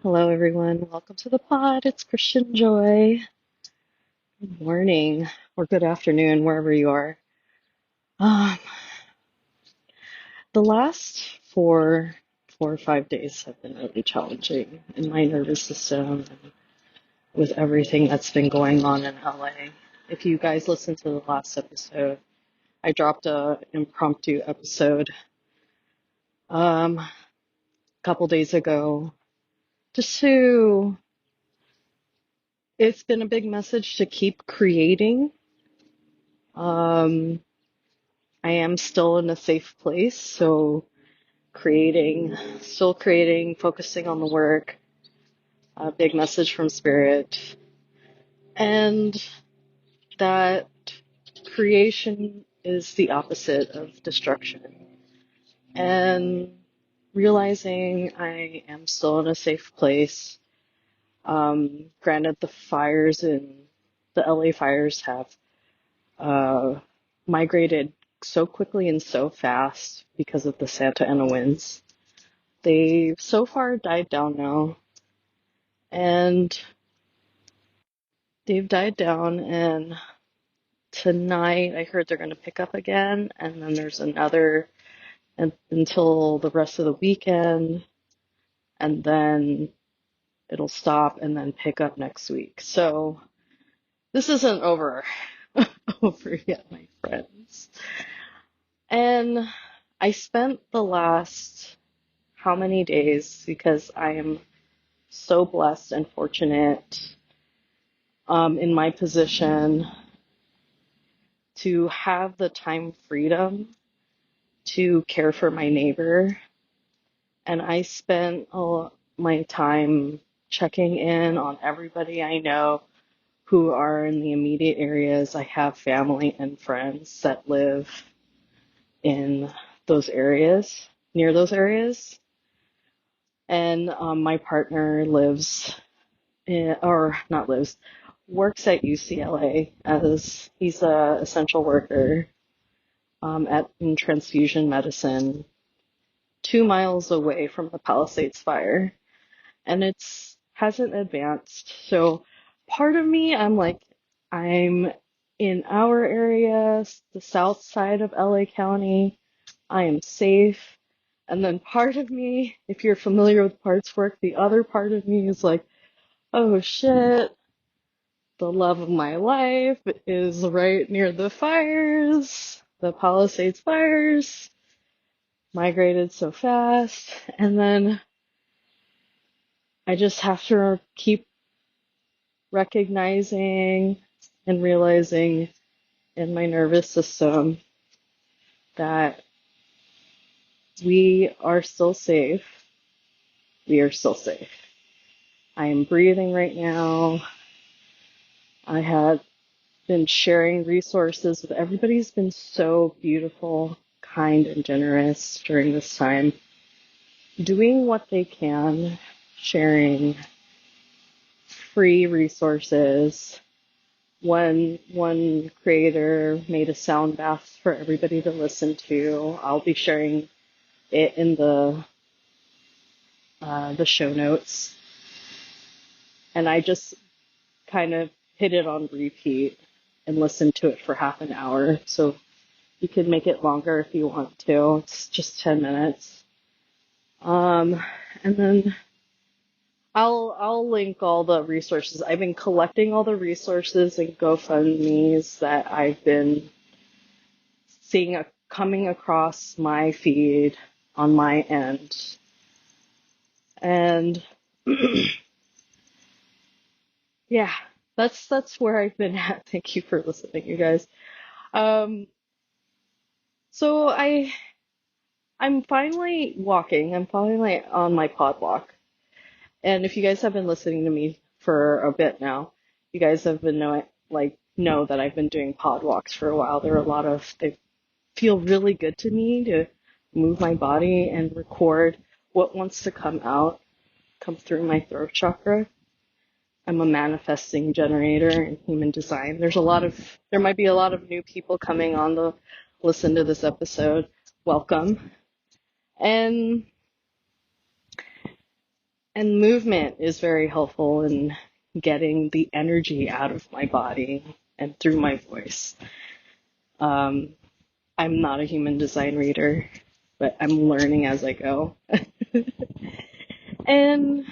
Hello, everyone. Welcome to the pod. It's Christian Joy. Good morning or good afternoon, wherever you are. Um, the last four or 5 days have been really challenging in my nervous system and with everything that's been going on in LA. If you guys listened to the last episode, I dropped a impromptu episode a couple days ago. It's been a big message to keep creating. Um, I am still in a safe place, so still creating, focusing on the work, a big message from Spirit, and that creation is the opposite of destruction. And realizing I am still in a safe place. Granted, the LA fires have migrated so quickly and so fast because of the Santa Ana winds. They've so far died down now, and and tonight I heard they're going to pick up again, and then there's another until the rest of the weekend, and then it'll stop and then pick up next week. So this isn't over over yet, my friends. And I spent the last how many days, because I am so blessed and fortunate in my position to have the time freedom to care for my neighbor. And I spent my time checking in on everybody I know who are in the immediate areas. I have family and friends that live in those areas, near those areas. And my partner works at UCLA as he's a essential worker in transfusion medicine, 2 miles away from the Palisades fire, and it's hasn't advanced. So part of me, I'm in our area, the south side of LA County. I am safe. And then part of me, if you're familiar with parts work, the other part of me is like, oh shit, the love of my life is right near the fires, the Palisades fires, migrated so fast. And then I just have to keep recognizing and realizing in my nervous system that we are still safe. We are still safe. I am breathing right now. I had been sharing resources with everybody's been so beautiful, kind, and generous during this time, doing what they can, sharing free resources. One creator made a sound bath for everybody to listen to. I'll be sharing it in the show notes, and I just kind of hit it on repeat and listened to it for half an hour. So you can make it longer if you want to. It's just 10 minutes. And then I'll link all the resources. I've been collecting all the resources and GoFundMe's that I've been seeing coming across my feed on my end. And yeah, that's where I've been at. Thank you for listening, you guys. So I'm finally walking. I'm finally on my pod walk. And if you guys have been listening to me for a bit now, you guys have been know that I've been doing pod walks for a while. They feel really good to me to move my body and record what wants to come through my throat chakra. I'm a manifesting generator in human design. There might be a lot of new people coming on to listen to this episode. Welcome. And And movement is very helpful in getting the energy out of my body and through my voice. I'm not a human design reader, but I'm learning as I go. And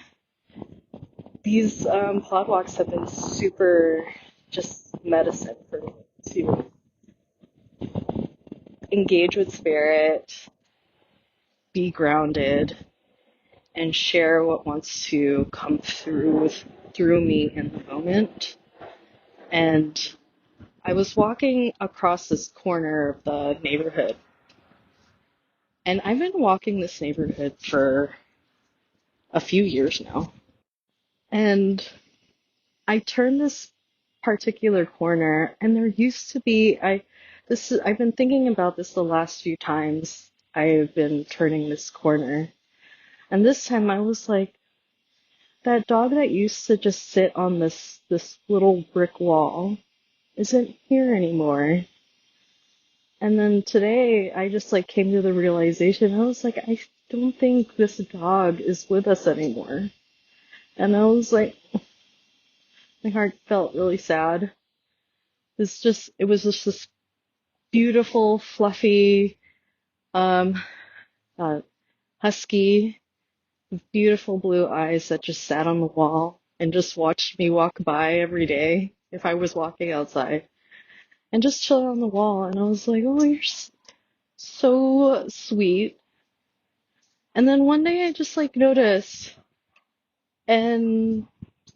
these pod walks have been super just medicine for me to engage with spirit, be grounded, and share what wants to come through me in the moment. And I was walking across this corner of the neighborhood, and I've been walking this neighborhood for a few years now. And I turned this particular corner, and there used to be I've been thinking about this the last few times I've been turning this corner. And this time I was like, that dog that used to just sit on this little brick wall isn't here anymore. And then today I just like came to the realization, I was like, I don't think this dog is with us anymore. And I was like, my heart felt really sad. It was just this beautiful, fluffy, um, uh, husky, beautiful blue eyes that just sat on the wall and just watched me walk by every day if I was walking outside and just chilled on the wall. And I was like, oh, you're so sweet. And then one day I just like and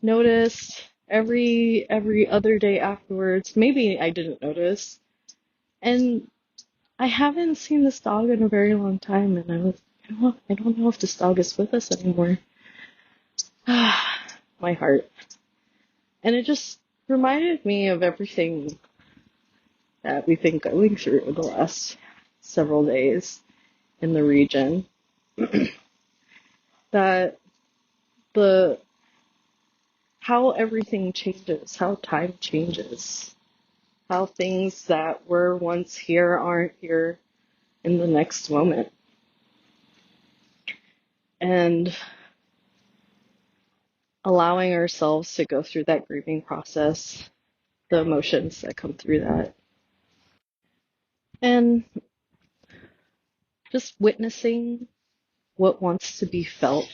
noticed every other day afterwards. Maybe I didn't notice. And I haven't seen this dog in a very long time, and I don't know if this dog is with us anymore. My heart. And it just reminded me of everything that we've been going through the last several days in the region. That how everything changes, how time changes, how things that were once here aren't here in the next moment. And allowing ourselves to go through that grieving process, the emotions that come through that, and just witnessing what wants to be felt,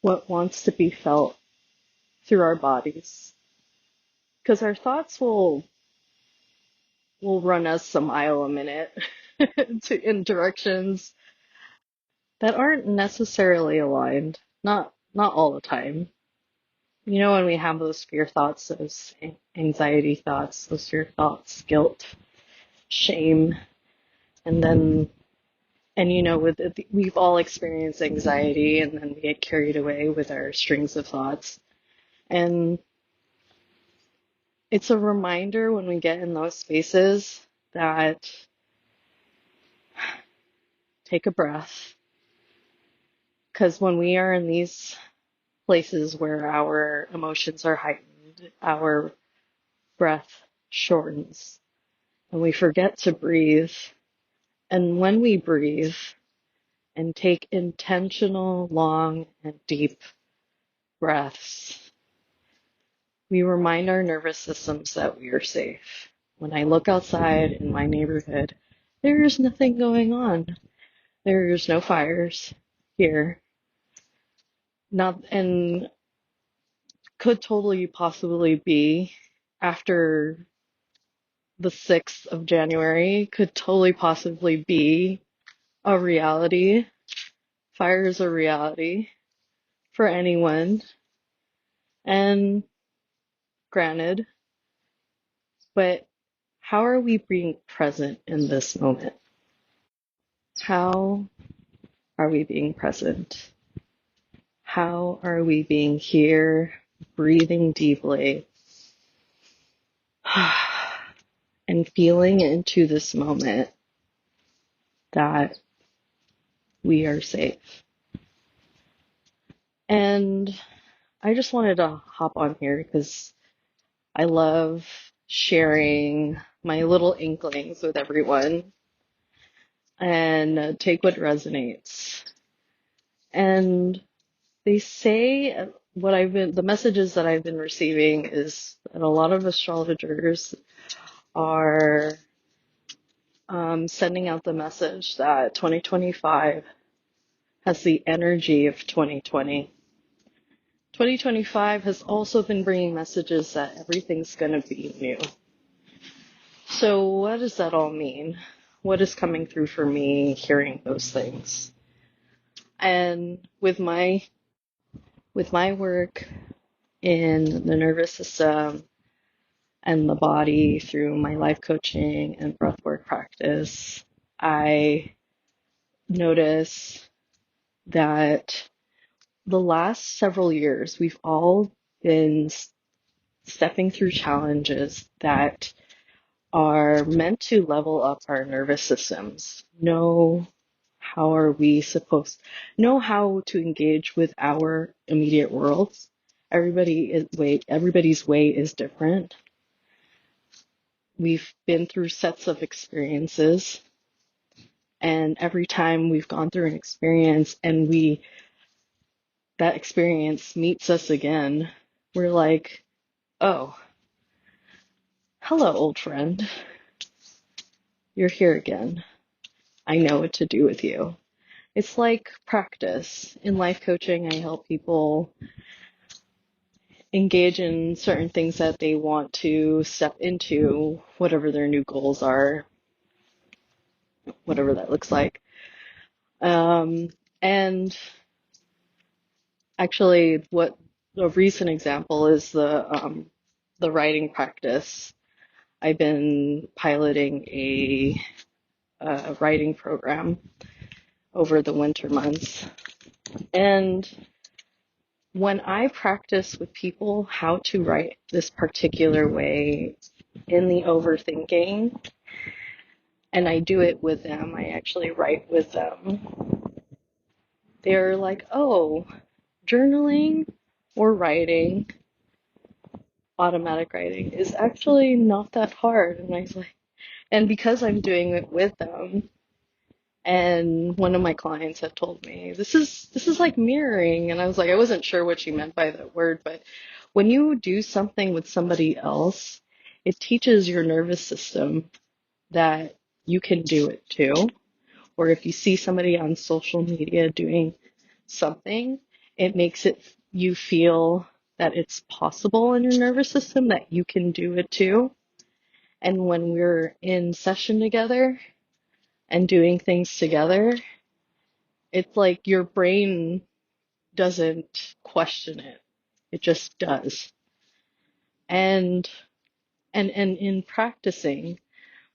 what wants to be felt through our bodies. Because our thoughts will run us a mile a minute in directions that aren't necessarily aligned. Not all the time. You know, when we have those fear thoughts, those anxiety thoughts, those fear thoughts, guilt, shame, and you know, we've all experienced anxiety, and then we get carried away with our strings of thoughts. And it's a reminder when we get in those spaces that take a breath, because when we are in these places where our emotions are heightened, our breath shortens, and we forget to breathe. And when we breathe and take intentional, long, and deep breaths, we remind our nervous systems that we are safe. When I look outside in my neighborhood, there is nothing going on. There's no fires here. Not, and could totally possibly be after the 6th of January, could totally possibly be a reality. Fire is a reality for anyone. And granted, but how are we being present in this moment? How are we being present? How are we being here, breathing deeply, and feeling into this moment that we are safe? And I just wanted to hop on here because I love sharing my little inklings with everyone and take what resonates. And they say the messages that I've been receiving is that a lot of astrologers are sending out the message that 2025 has the energy of 2020. 2025 has also been bringing messages that everything's going to be new. So what does that all mean? What is coming through for me hearing those things? And with my work in the nervous system and the body through my life coaching and breathwork practice, I notice that the last several years we've all been stepping through challenges that are meant to level up our nervous systems. Know how to engage with our immediate worlds. Everybody's way is different. We've been through sets of experiences, and every time we've gone through an experience and that experience meets us again, we're like, oh, hello, old friend. You're here again. I know what to do with you. It's like practice. In life coaching, I help people engage in certain things that they want to step into, whatever their new goals are, whatever that looks like. And actually, what a recent example is the writing practice. I've been piloting a writing program over the winter months. And when I practice with people how to write this particular way in the overthinking, and I do it with them, I actually write with them, they're like, oh, journaling or writing, automatic writing, is actually not that hard. And I was like, and because I'm doing it with them, and one of my clients had told me, this is like mirroring. And I was like, I wasn't sure what she meant by that word, but when you do something with somebody else, it teaches your nervous system that you can do it too. Or if you see somebody on social media doing something, it makes you feel that it's possible in your nervous system that you can do it too. And when we're in session together and doing things together, it's like your brain doesn't question it. It just does. And in practicing,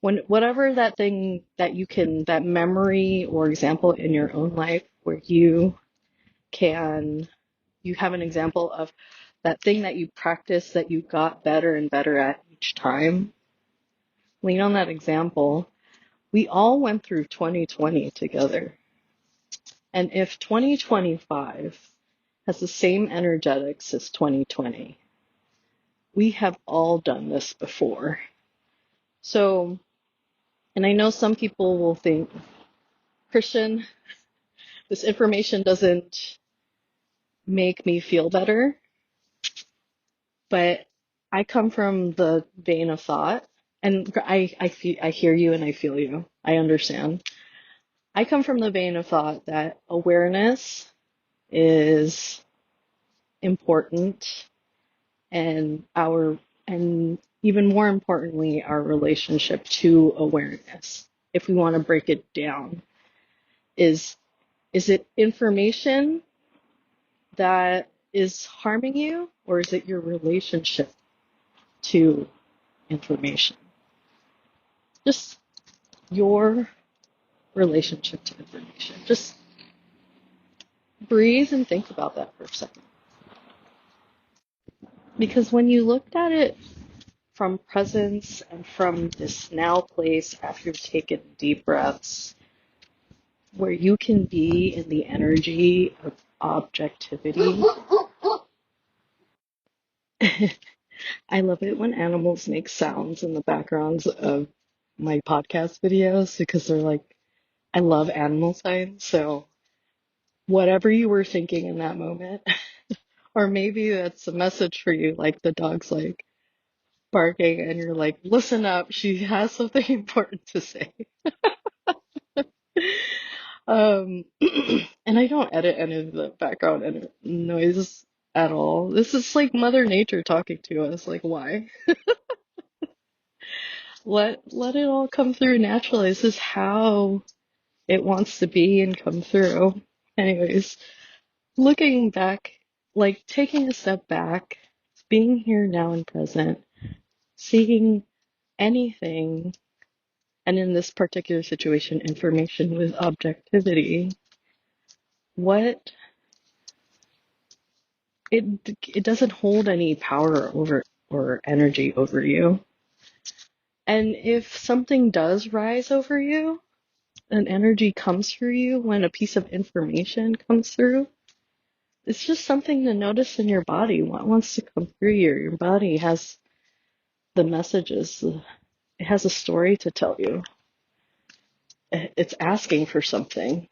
whatever that thing that memory or example in your own life where you have an example of that thing that you practiced that you got better and better at each time, lean on that example. We all went through 2020 together. And if 2025 has the same energetics as 2020, we have all done this before. So, and I know some people will think, Christian, this information doesn't make me feel better, but I come from the vein of thought, and I hear you and I feel you. I understand. I come from the vein of thought that awareness is important, and and even more importantly, our relationship to awareness, if we want to break it down, is it information that is harming you, or is it your relationship to information? Just your relationship to information. Just breathe and think about that for a second. Because when you looked at it from presence and from this now place after you've taken deep breaths, where you can be in the energy of objectivity. I love it when animals make sounds in the backgrounds of my podcast videos because they're like, I love animal signs. So whatever you were thinking in that moment. Or maybe that's a message for you, like the dog's like barking and you're like, listen up, she has something important to say. Um, and I don't edit any of the background noise at all. This is like Mother Nature talking to us. Like, why? Let it all come through naturally. This is how it wants to be and come through. Anyways, looking back, like taking a step back, being here now and present, seeing anything, and in this particular situation, information with objectivity, what it it doesn't hold any power over or energy over you. And if something does rise over you, an energy comes through you when a piece of information comes through, it's just something to notice in your body. What wants to come through you? Your body has the messages. It has a story to tell you. It's asking for something.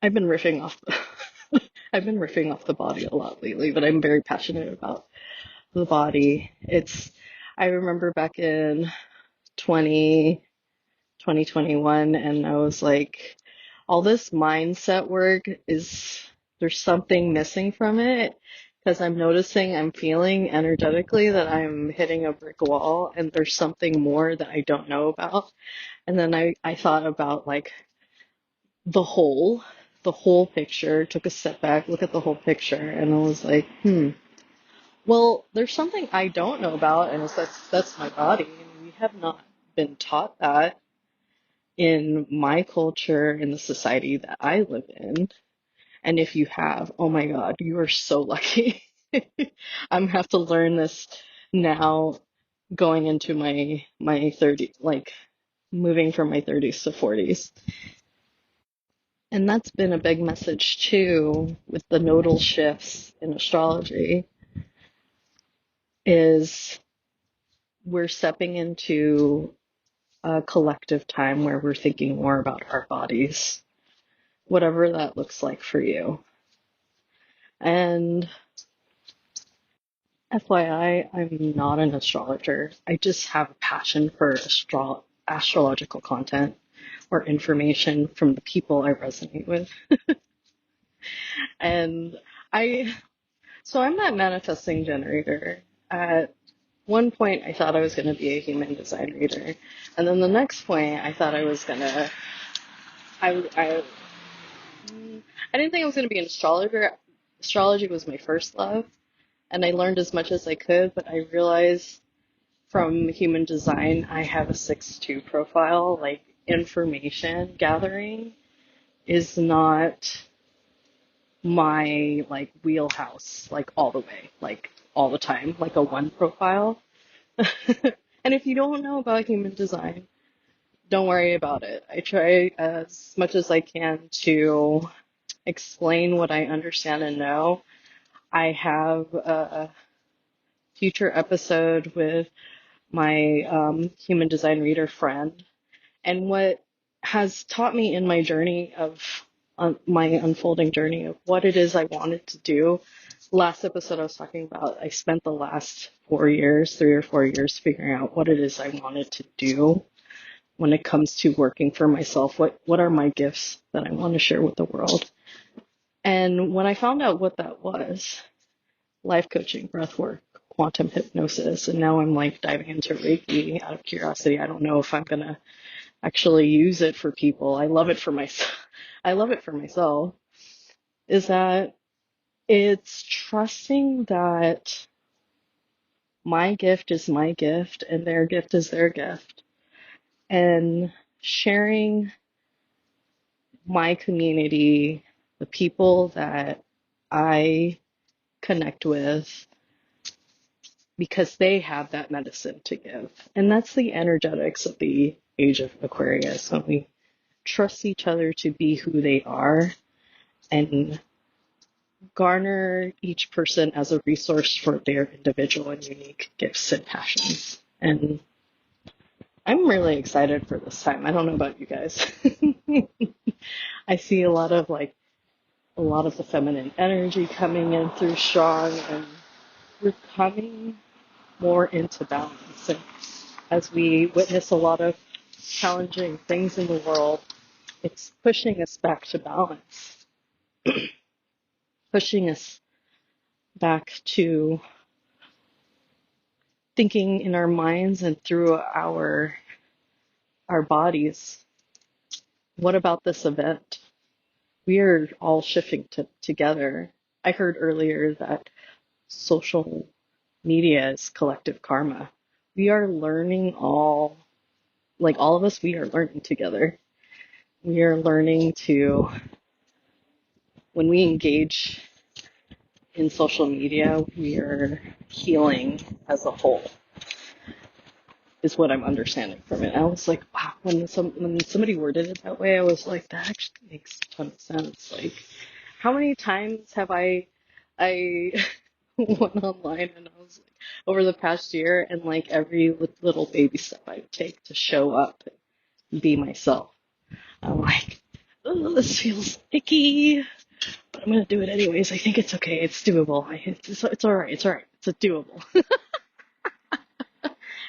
I've been riffing off I've been riffing off the body a lot lately, but I'm very passionate about the body. I remember back in 2021, and I was like, all this mindset work there's something missing from it, because I'm feeling energetically that I'm hitting a brick wall and there's something more that I don't know about. And then I thought about like the whole picture, took a step back, look at the whole picture, and I was like, well, there's something I don't know about, and that's my body. And we have not been taught that in my culture, in the society that I live in. And if you have, oh my God, you are so lucky. I'm gonna have to learn this now, going into my 30, like moving from my 30s to 40s. And that's been a big message too with the nodal shifts in astrology, is we're stepping into a collective time where we're thinking more about our bodies, whatever that looks like for you. And FYI, I'm not an astrologer. I just have a passion for astrological content or information from the people I resonate with. And I'm that manifesting generator. At one point, I thought I was going to be a human design reader. And then the next point, I thought I was going to, I didn't think I was going to be an astrologer. Astrology was my first love, and I learned as much as I could, but I realized from human design, I have a 6-2 profile. Like, information gathering is not my, like, wheelhouse, like, all the way, like, all the time, like a 1 profile. And if you don't know about human design, don't worry about it. I try as much as I can to explain what I understand and know. I have a future episode with my human design reader friend, and what has taught me in my journey of my unfolding journey of what it is I wanted to do. Last episode I was talking about, I spent the last 4 years, 3 or 4 years, figuring out what it is I wanted to do when it comes to working for myself. What are my gifts that I want to share with the world? And when I found out what that was, life coaching, breath work, quantum hypnosis, and now I'm like diving into Reiki out of curiosity. I don't know if I'm gonna actually use it for people. I love it for myself. I love it for myself. Is that it's trusting that my gift is my gift and their gift is their gift, and sharing my community, the people that I connect with, because they have that medicine to give. And that's the energetics of the age of Aquarius, when we trust each other to be who they are and garner each person as a resource for their individual and unique gifts and passions. And I'm really excited for this time. I don't know about you guys. I see a lot of the feminine energy coming in through strong, and we're coming more into balance. And as we witness a lot of challenging things in the world, it's pushing us back to balance, pushing us back to thinking in our minds and through our bodies. What about this event? We are all shifting together. I heard earlier that social media is collective karma. We are learning all of us, we are learning together. We are learning to, when we engage in social media, we are healing as a whole, is what I'm understanding from it. I was like, wow, when somebody worded it that way, I was like, that actually makes a ton of sense. Like, how many times have I went online and I was like, over the past year, and like every little baby step I would take to show up and be myself, I'm like, oh, this feels icky, but I'm gonna do it anyways. I think it's okay. It's doable. It's all right. It's all right. It's doable.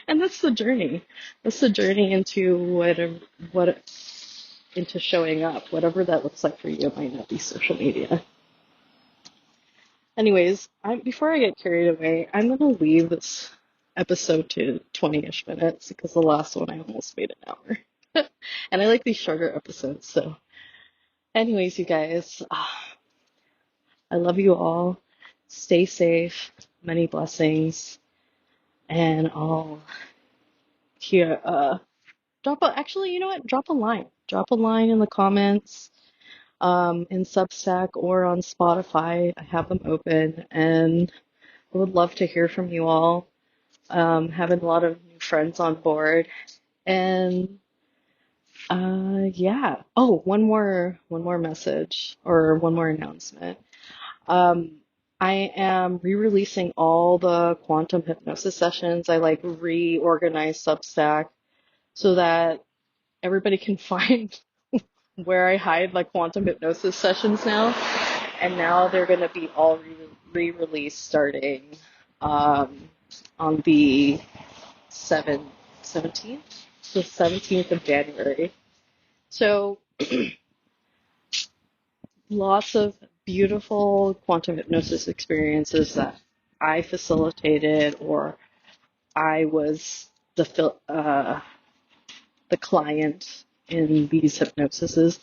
And that's the journey. That's the journey into into showing up, whatever that looks like for you. It might not be social media. Anyways, before I get carried away, I'm gonna leave this episode to 20-ish minutes because the last one I almost made an hour. And I like these shorter episodes. So, anyways, you guys, I love you all. Stay safe. Many blessings. And I'll hear. Actually, you know what? Drop a line. Drop a line in the comments, in Substack or on Spotify. I have them open, and I would love to hear from you all. Having a lot of new friends on board, and yeah. Oh, one more message or one more announcement. I am re-releasing all the quantum hypnosis sessions. I reorganized Substack so that everybody can find where I hide my quantum hypnosis sessions now. And now they're going to be all re-released starting on the 17th? The 17th of January. So lots of beautiful quantum hypnosis experiences that I facilitated, or I was the client in these hypnosises.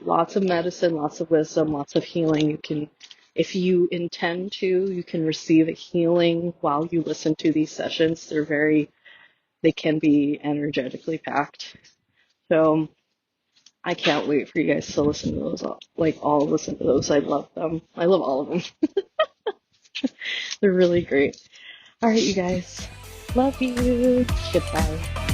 Lots of medicine, lots of wisdom, lots of healing. You can, if you intend to, you can receive a healing while you listen to these sessions. They can be energetically packed. So I can't wait for you guys to listen to those. All listen to those. I love them. I love all of them. They're really great. All right, you guys. Love you. Goodbye.